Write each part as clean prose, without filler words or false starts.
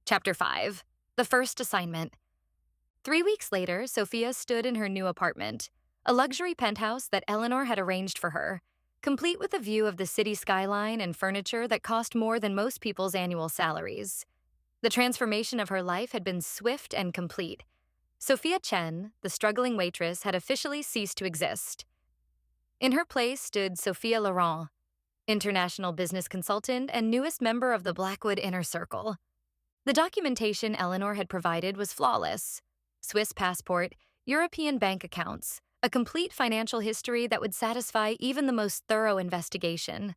Chapter 5. The First Assignment. 3 weeks later, Sophia stood in her new apartment, a luxury penthouse that Eleanor had arranged for her, complete with a view of the city skyline and furniture that cost more than most people's annual salaries. The transformation of her life had been swift and complete. Sophia Chen, the struggling waitress, had officially ceased to exist. In her place stood Sophia Laurent, international business consultant and newest member of the Blackwood Inner Circle. The documentation Eleanor had provided was flawless. Swiss passport, European bank accounts, a complete financial history that would satisfy even the most thorough investigation.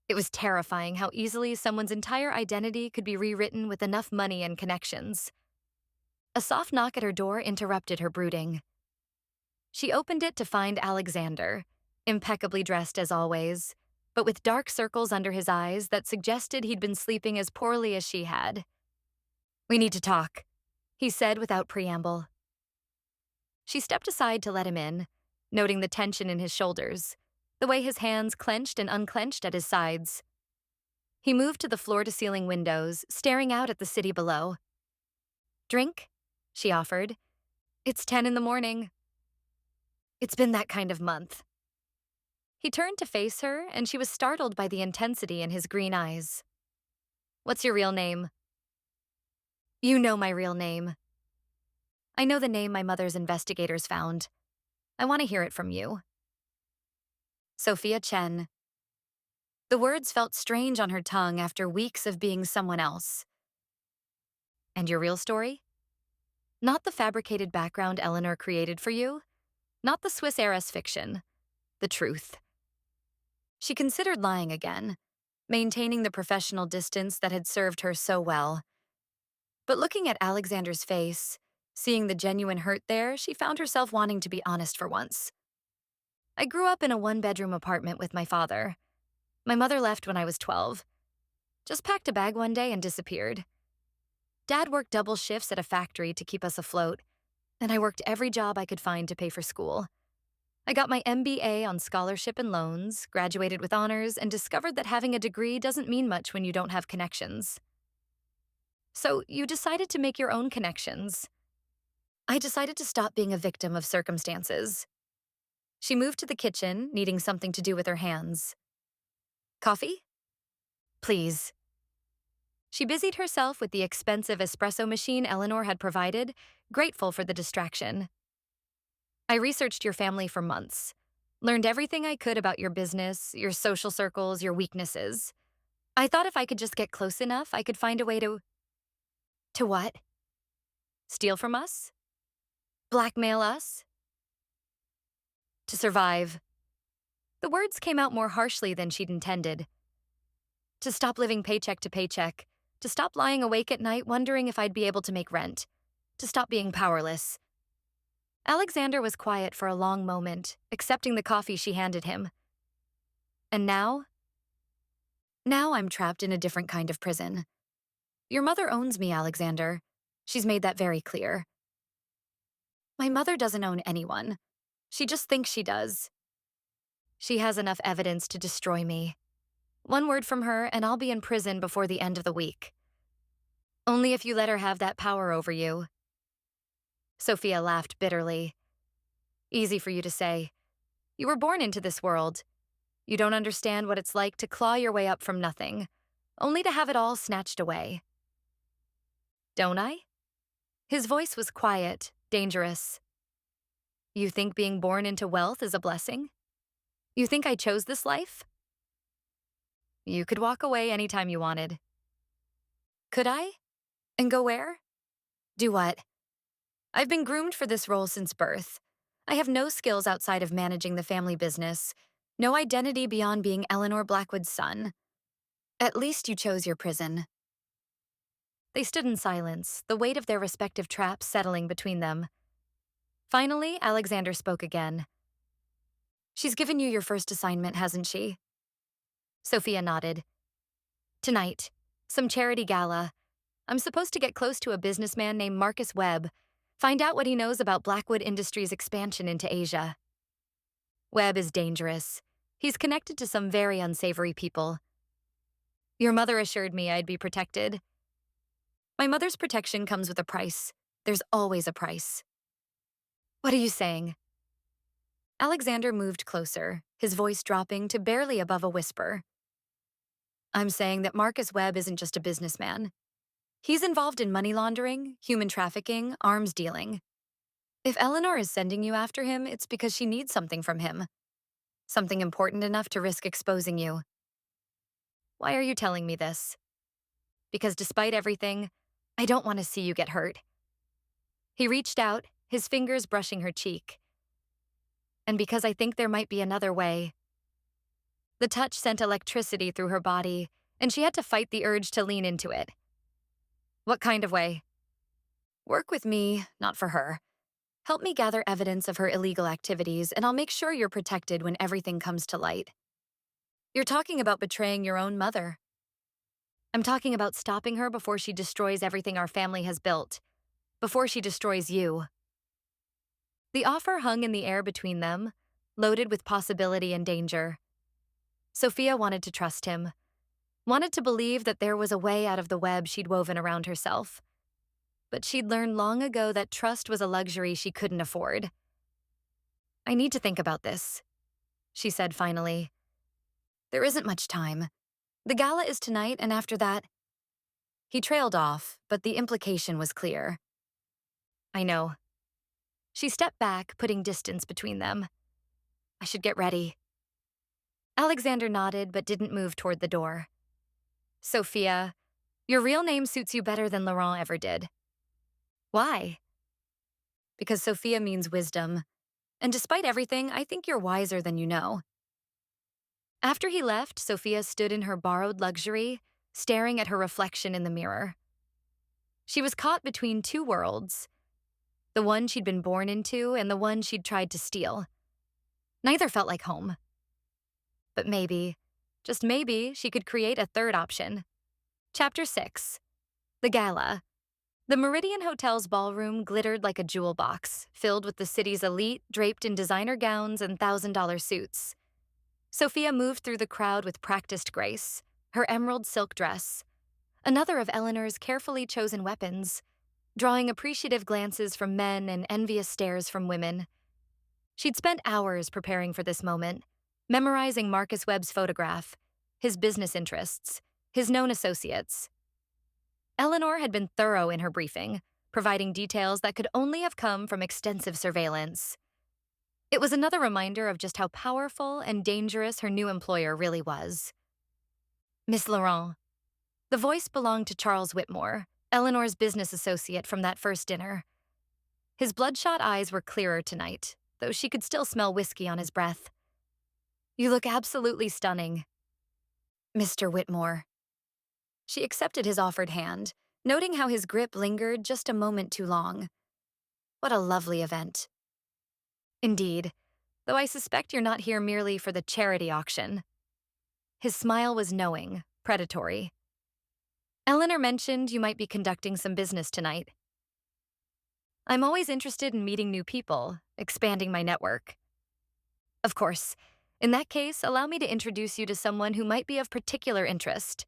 It was terrifying how easily someone's entire identity could be rewritten with enough money and connections. A soft knock at her door interrupted her brooding. She opened it to find Alexander, impeccably dressed as always, but with dark circles under his eyes that suggested he'd been sleeping as poorly as she had. "We need to talk," he said without preamble. She stepped aside to let him in, noting the tension in his shoulders, the way his hands clenched and unclenched at his sides. He moved to the floor-to-ceiling windows, staring out at the city below. "Drink?" she offered. "It's 10 in the morning." "It's been that kind of month." He turned to face her, and she was startled by the intensity in his green eyes. "What's your real name?" "You know my real name." "I know the name my mother's investigators found. I want to hear it from you." Sophia Chen. The words felt strange on her tongue after weeks of being someone else. "And your real story?" "Not the fabricated background Eleanor created for you. Not the Swiss heiress fiction. The truth." She considered lying again, maintaining the professional distance that had served her so well. But looking at Alexander's face, seeing the genuine hurt there, she found herself wanting to be honest for once. "I grew up in a one-bedroom apartment with my father. My mother left when I was 12. Just packed a bag one day and disappeared. Dad worked double shifts at a factory to keep us afloat, and I worked every job I could find to pay for school. I got my MBA on scholarship and loans, graduated with honors, and discovered that having a degree doesn't mean much when you don't have connections. So you decided to make your own connections. I decided to stop being a victim of circumstances." She moved to the kitchen, needing something to do with her hands. "Coffee?" "Please." She busied herself with the expensive espresso machine Eleanor had provided, grateful for the distraction. "I researched your family for months, learned everything I could about your business, your social circles, your weaknesses. I thought if I could just get close enough, I could find a way to—" "To what?" "Steal from us? Blackmail us?" "To survive." The words came out more harshly than she'd intended. "To stop living paycheck to paycheck. To stop lying awake at night wondering if I'd be able to make rent. To stop being powerless." Alexander was quiet for a long moment, accepting the coffee she handed him. "And now?" "Now I'm trapped in a different kind of prison. Your mother owns me, Alexander. She's made that very clear." "My mother doesn't own anyone. She just thinks she does. She has enough evidence to destroy me. One word from her and I'll be in prison before the end of the week. Only if you let her have that power over you." Sophia laughed bitterly. "Easy for you to say. You were born into this world. You don't understand what it's like to claw your way up from nothing, only to have it all snatched away." "Don't I?" His voice was quiet, dangerous. "You think being born into wealth is a blessing? You think I chose this life?" "You could walk away anytime you wanted." "Could I? And go where?" "Do what?" "I've been groomed for this role since birth. I have no skills outside of managing the family business, no identity beyond being Eleanor Blackwood's son. At least you chose your prison." They stood in silence, the weight of their respective traps settling between them. Finally, Alexander spoke again. "She's given you your first assignment, hasn't she?" Sophia nodded. "Tonight, some charity gala. I'm supposed to get close to a businessman named Marcus Webb, find out what he knows about Blackwood Industries' expansion into Asia. Webb is dangerous. He's connected to some very unsavory people. Your mother assured me I'd be protected." My mother's protection comes with a price. There's always a price. What are you saying? Alexander moved closer, his voice dropping to barely above a whisper. I'm saying that Marcus Webb isn't just a businessman. He's involved in money laundering, human trafficking, arms dealing. If Eleanor is sending you after him, it's because she needs something from him. Something important enough to risk exposing you. Why are you telling me this? Because despite everything, I don't want to see you get hurt. He reached out, his fingers brushing her cheek. And because I think there might be another way. The touch sent electricity through her body, and she had to fight the urge to lean into it. What kind of way? Work with me, not for her. Help me gather evidence of her illegal activities, and I'll make sure you're protected when everything comes to light. You're talking about betraying your own mother. I'm talking about stopping her before she destroys everything our family has built, before she destroys you. The offer hung in the air between them, loaded with possibility and danger. Sophia wanted to trust him, wanted to believe that there was a way out of the web she'd woven around herself. But she'd learned long ago that trust was a luxury she couldn't afford. I need to think about this, she said finally. There isn't much time. The gala is tonight, and after that... He trailed off, but the implication was clear. I know. She stepped back, putting distance between them. I should get ready. Alexander nodded, but didn't move toward the door. Sophia, your real name suits you better than Laurent ever did. Why? Because Sophia means wisdom, and despite everything, I think you're wiser than you know. After he left, Sophia stood in her borrowed luxury, staring at her reflection in the mirror. She was caught between two worlds, the one she'd been born into and the one she'd tried to steal. Neither felt like home. But maybe, just maybe, she could create a third option. Chapter 6. The Gala. The Meridian Hotel's ballroom glittered like a jewel box, filled with the city's elite draped in designer gowns and $1,000 suits. Sophia moved through the crowd with practiced grace, her emerald silk dress, another of Eleanor's carefully chosen weapons, drawing appreciative glances from men and envious stares from women. She'd spent hours preparing for this moment, memorizing Marcus Webb's photograph, his business interests, his known associates. Eleanor had been thorough in her briefing, providing details that could only have come from extensive surveillance. It was another reminder of just how powerful and dangerous her new employer really was. Miss Laurent. The voice belonged to Charles Whitmore, Eleanor's business associate from that first dinner. His bloodshot eyes were clearer tonight, though she could still smell whiskey on his breath. You look absolutely stunning. Mr. Whitmore. She accepted his offered hand, noting how his grip lingered just a moment too long. What a lovely event. Indeed, though I suspect you're not here merely for the charity auction. His smile was knowing, predatory. Eleanor mentioned you might be conducting some business tonight. I'm always interested in meeting new people, expanding my network. Of course, in that case, allow me to introduce you to someone who might be of particular interest.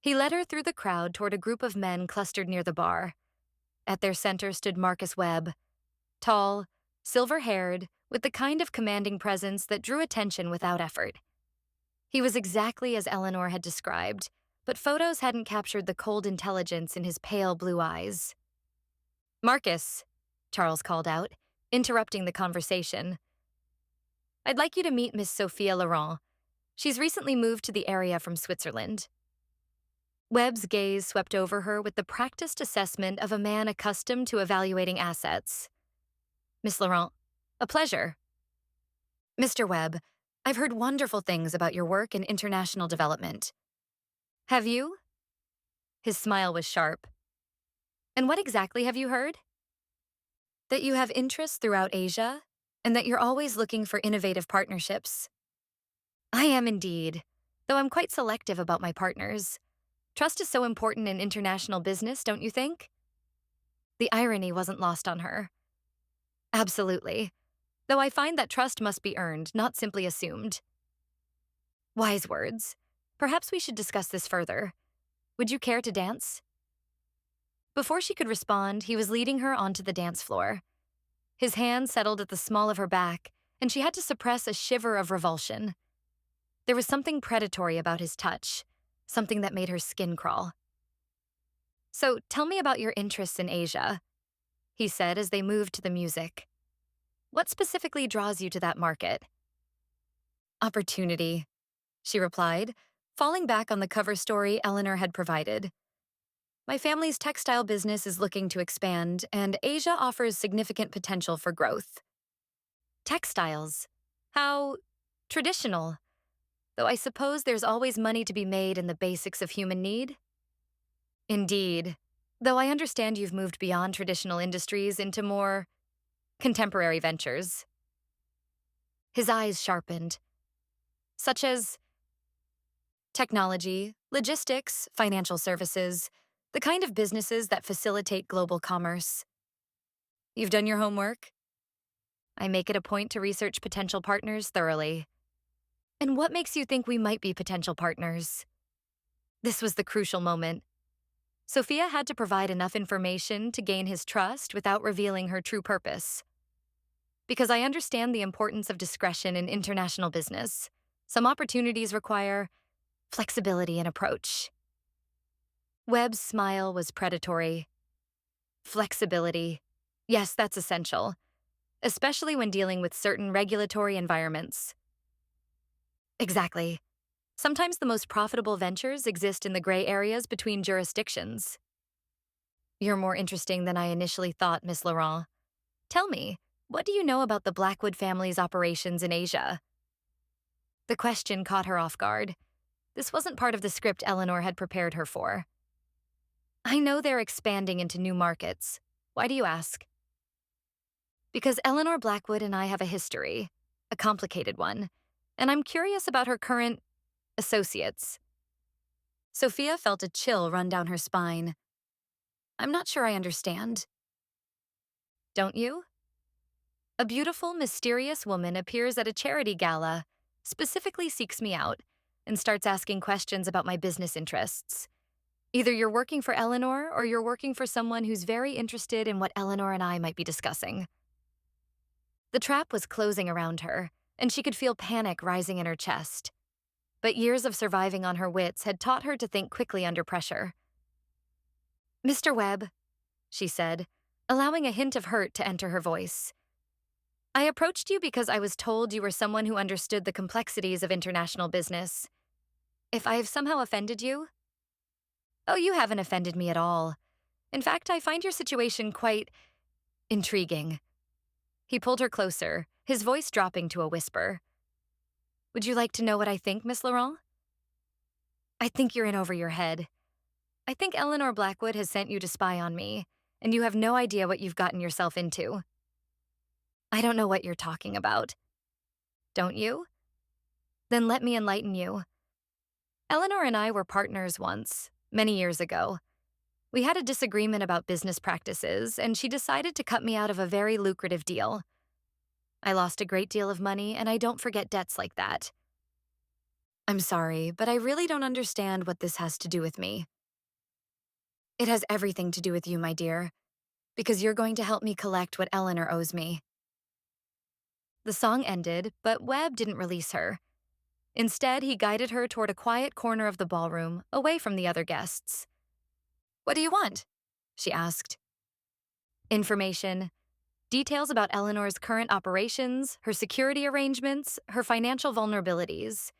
He led her through the crowd toward a group of men clustered near the bar. At their center stood Marcus Webb, tall, silver-haired, with the kind of commanding presence that drew attention without effort. He was exactly as Eleanor had described, but photos hadn't captured the cold intelligence in his pale blue eyes. Marcus, Charles called out, interrupting the conversation. I'd like you to meet Miss Sophia Laurent. She's recently moved to the area from Switzerland. Webb's gaze swept over her with the practiced assessment of a man accustomed to evaluating assets. Miss Laurent, a pleasure. Mr. Webb, I've heard wonderful things about your work in international development. Have you? His smile was sharp. And what exactly have you heard? That you have interests throughout Asia, and that you're always looking for innovative partnerships. I am indeed, though I'm quite selective about my partners. Trust is so important in international business, don't you think? The irony wasn't lost on her. Absolutely, though I find that trust must be earned, not simply assumed. Wise words. Perhaps we should discuss this further. Would you care to dance? Before she could respond, he was leading her onto the dance floor. His hand settled at the small of her back, and she had to suppress a shiver of revulsion. There was something predatory about his touch, something that made her skin crawl. "So tell me about your interests in Asia," he said as they moved to the music. "What specifically draws you to that market?" "Opportunity," she replied, falling back on the cover story Eleanor had provided. "My family's textile business is looking to expand, and Asia offers significant potential for growth." Textiles? How traditional. Though I suppose there's always money to be made in the basics of human need. Indeed. Though I understand you've moved beyond traditional industries into more contemporary ventures. His eyes sharpened. Such as technology, logistics, financial services, the kind of businesses that facilitate global commerce. You've done your homework? I make it a point to research potential partners thoroughly. And what makes you think we might be potential partners? This was the crucial moment. Sophia had to provide enough information to gain his trust without revealing her true purpose. Because I understand the importance of discretion in international business. Some opportunities require flexibility in approach. Webb's smile was predatory. Flexibility. Yes, that's essential, especially when dealing with certain regulatory environments. Exactly. Sometimes the most profitable ventures exist in the gray areas between jurisdictions. You're more interesting than I initially thought, Miss Laurent. Tell me, what do you know about the Blackwood family's operations in Asia? The question caught her off guard. This wasn't part of the script Eleanor had prepared her for. I know they're expanding into new markets. Why do you ask? Because Eleanor Blackwood and I have a history, a complicated one, and I'm curious about her current associates. Sophia felt a chill run down her spine. I'm not sure I understand. Don't you? A beautiful, mysterious woman appears at a charity gala, specifically seeks me out, and starts asking questions about my business interests. Either you're working for Eleanor or you're working for someone who's very interested in what Eleanor and I might be discussing. The trap was closing around her, and she could feel panic rising in her chest. But years of surviving on her wits had taught her to think quickly under pressure. "Mr. Webb," she said, allowing a hint of hurt to enter her voice. "I approached you because I was told you were someone who understood the complexities of international business. If I have somehow offended you?" "Oh, you haven't offended me at all. In fact, I find your situation quite intriguing." He pulled her closer, his voice dropping to a whisper. "Would you like to know what I think, Miss Laurent?" "I think you're in over your head. I think Eleanor Blackwood has sent you to spy on me, and you have no idea what you've gotten yourself into." "I don't know what you're talking about." "Don't you? Then let me enlighten you. Eleanor and I were partners once, many years ago. We had a disagreement about business practices, and she decided to cut me out of a very lucrative deal. I lost a great deal of money, and I don't forget debts like that. I'm sorry, but I really don't understand what this has to do with me." "It has everything to do with you, my dear, because you're going to help me collect what Eleanor owes me." The song ended, but Webb didn't release her. Instead, he guided her toward a quiet corner of the ballroom, away from the other guests. "What do you want?" she asked. "Information. Details about Eleanor's current operations, her security arrangements, her financial vulnerabilities.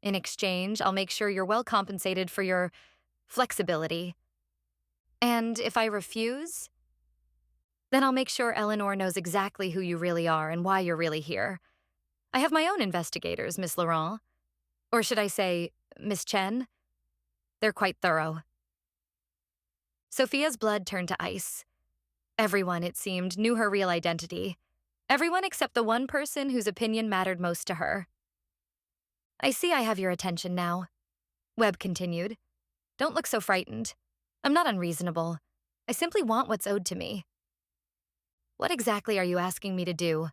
In exchange, I'll make sure you're well compensated for your flexibility. And if I refuse, then I'll make sure Eleanor knows exactly who you really are and why you're really here. I have my own investigators, Miss Laurent. Or should I say, Miss Chen? They're quite thorough." Sophia's blood turned to ice. Everyone, it seemed, knew her real identity. Everyone except the one person whose opinion mattered most to her. "I see I have your attention now," Webb continued. "Don't look so frightened. I'm not unreasonable. I simply want what's owed to me." "What exactly are you asking me to do?"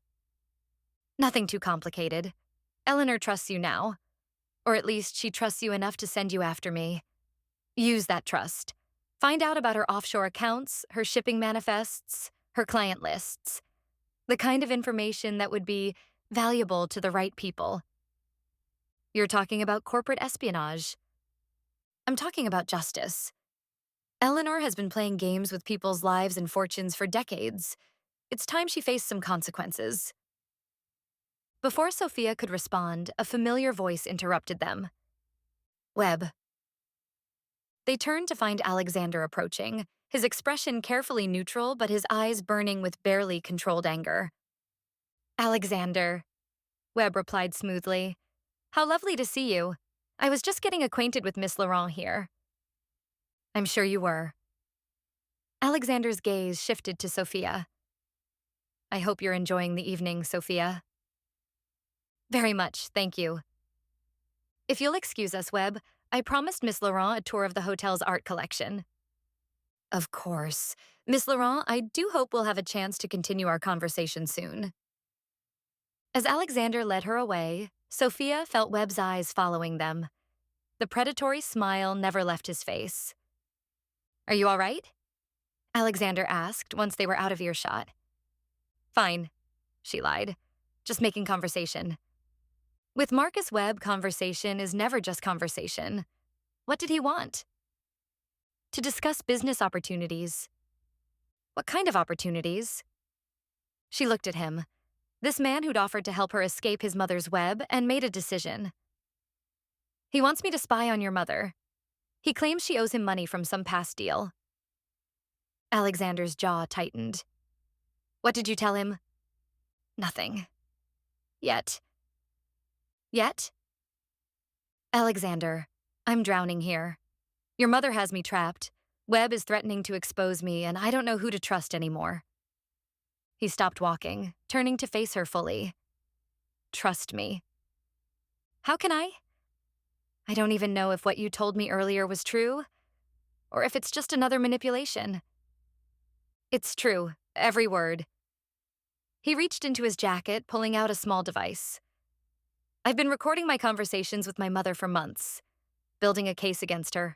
"Nothing too complicated. Eleanor trusts you now. Or at least she trusts you enough to send you after me. Use that trust. Find out about her offshore accounts, her shipping manifests, her client lists. The kind of information that would be valuable to the right people. You're talking about corporate espionage. I'm talking about justice. Eleanor has been playing games with people's lives and fortunes for decades. It's time she faced some consequences. Before Sophia could respond, a familiar voice interrupted them. Webb. They turned to find Alexander approaching, his expression carefully neutral but his eyes burning with barely controlled anger. Alexander, Webb replied smoothly. How lovely to see you. I was just getting acquainted with Miss Laurent here. I'm sure you were. Alexander's gaze shifted to Sophia. I hope you're enjoying the evening, Sophia. Very much, thank you. If you'll excuse us, Webb, I promised Miss Laurent a tour of the hotel's art collection. Of course. Miss Laurent, I do hope we'll have a chance to continue our conversation soon. As Alexander led her away, Sophia felt Webb's eyes following them. The predatory smile never left his face. Are you all right? Alexander asked once they were out of earshot. Fine, she lied. Just making conversation. With Marcus Webb, conversation is never just conversation. What did he want? To discuss business opportunities. What kind of opportunities? She looked at him. This man who'd offered to help her escape his mother's web and made a decision. He wants me to spy on your mother. He claims she owes him money from some past deal. Alexander's jaw tightened. What did you tell him? Nothing. Yet. Yet? Alexander, I'm drowning here. Your mother has me trapped. Webb is threatening to expose me, and I don't know who to trust anymore. He stopped walking, turning to face her fully. Trust me. How can I? I don't even know if what you told me earlier was true, or if it's just another manipulation. It's true, every word. He reached into his jacket, pulling out a small device. I've been recording my conversations with my mother for months, building a case against her.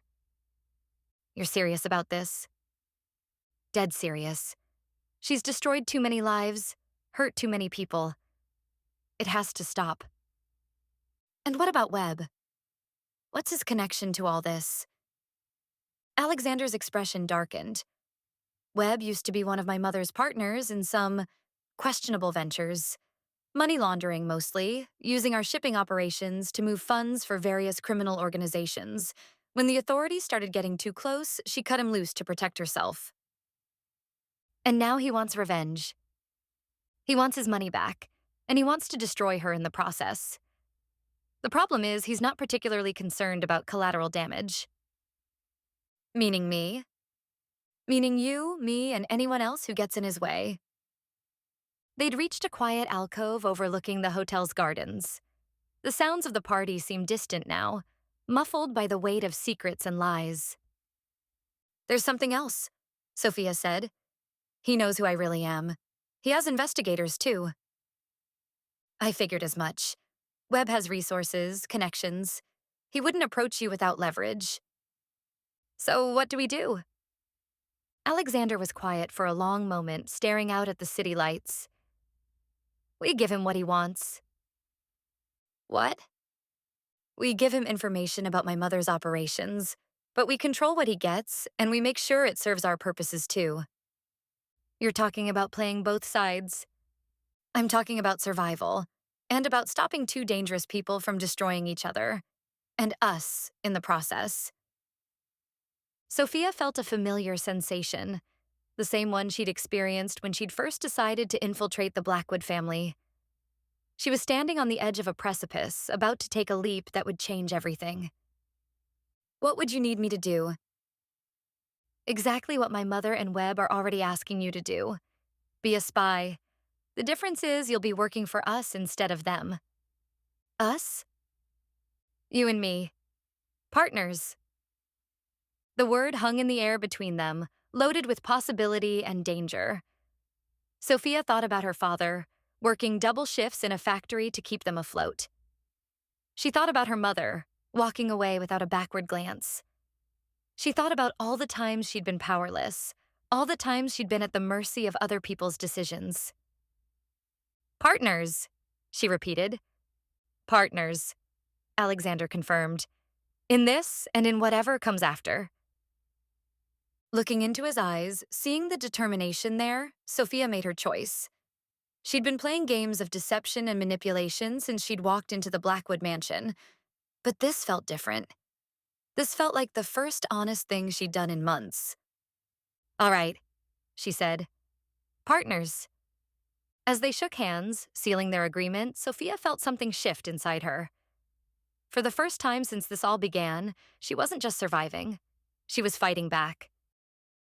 You're serious about this? Dead serious. She's destroyed too many lives, hurt too many people. It has to stop. And what about Webb? What's his connection to all this? Alexander's expression darkened. Webb used to be one of my mother's partners in some questionable ventures. Money laundering, mostly, using our shipping operations to move funds for various criminal organizations. When the authorities started getting too close, she cut him loose to protect herself. And now he wants revenge. He wants his money back, and he wants to destroy her in the process. The problem is he's not particularly concerned about collateral damage. Meaning me? Meaning you, me, and anyone else who gets in his way. They'd reached a quiet alcove overlooking the hotel's gardens. The sounds of the party seemed distant now, muffled by the weight of secrets and lies. There's something else, Sophia said. He knows who I really am. He has investigators, too. I figured as much. Webb has resources, connections. He wouldn't approach you without leverage. So what do we do? Alexander was quiet for a long moment, staring out at the city lights. We give him what he wants. What? We give him information about my mother's operations, but we control what he gets, and we make sure it serves our purposes too. You're talking about playing both sides. I'm talking about survival, and about stopping two dangerous people from destroying each other, and us in the process. Sophia felt a familiar sensation, the same one she'd experienced when she'd first decided to infiltrate the Blackwood family. She was standing on the edge of a precipice, about to take a leap that would change everything. What would you need me to do? Exactly what my mother and Webb are already asking you to do. Be a spy. The difference is you'll be working for us instead of them. Us? You and me. Partners. The word hung in the air between them, loaded with possibility and danger. Sophia thought about her father, working double shifts in a factory to keep them afloat. She thought about her mother, walking away without a backward glance. She thought about all the times she'd been powerless, all the times she'd been at the mercy of other people's decisions. Partners, she repeated. Partners, Alexander confirmed. In this and in whatever comes after. Looking into his eyes, seeing the determination there, Sophia made her choice. She'd been playing games of deception and manipulation since she'd walked into the Blackwood mansion. But this felt different. This felt like the first honest thing she'd done in months. All right, she said. Partners. As they shook hands, sealing their agreement, Sophia felt something shift inside her. For the first time since this all began, she wasn't just surviving. She was fighting back.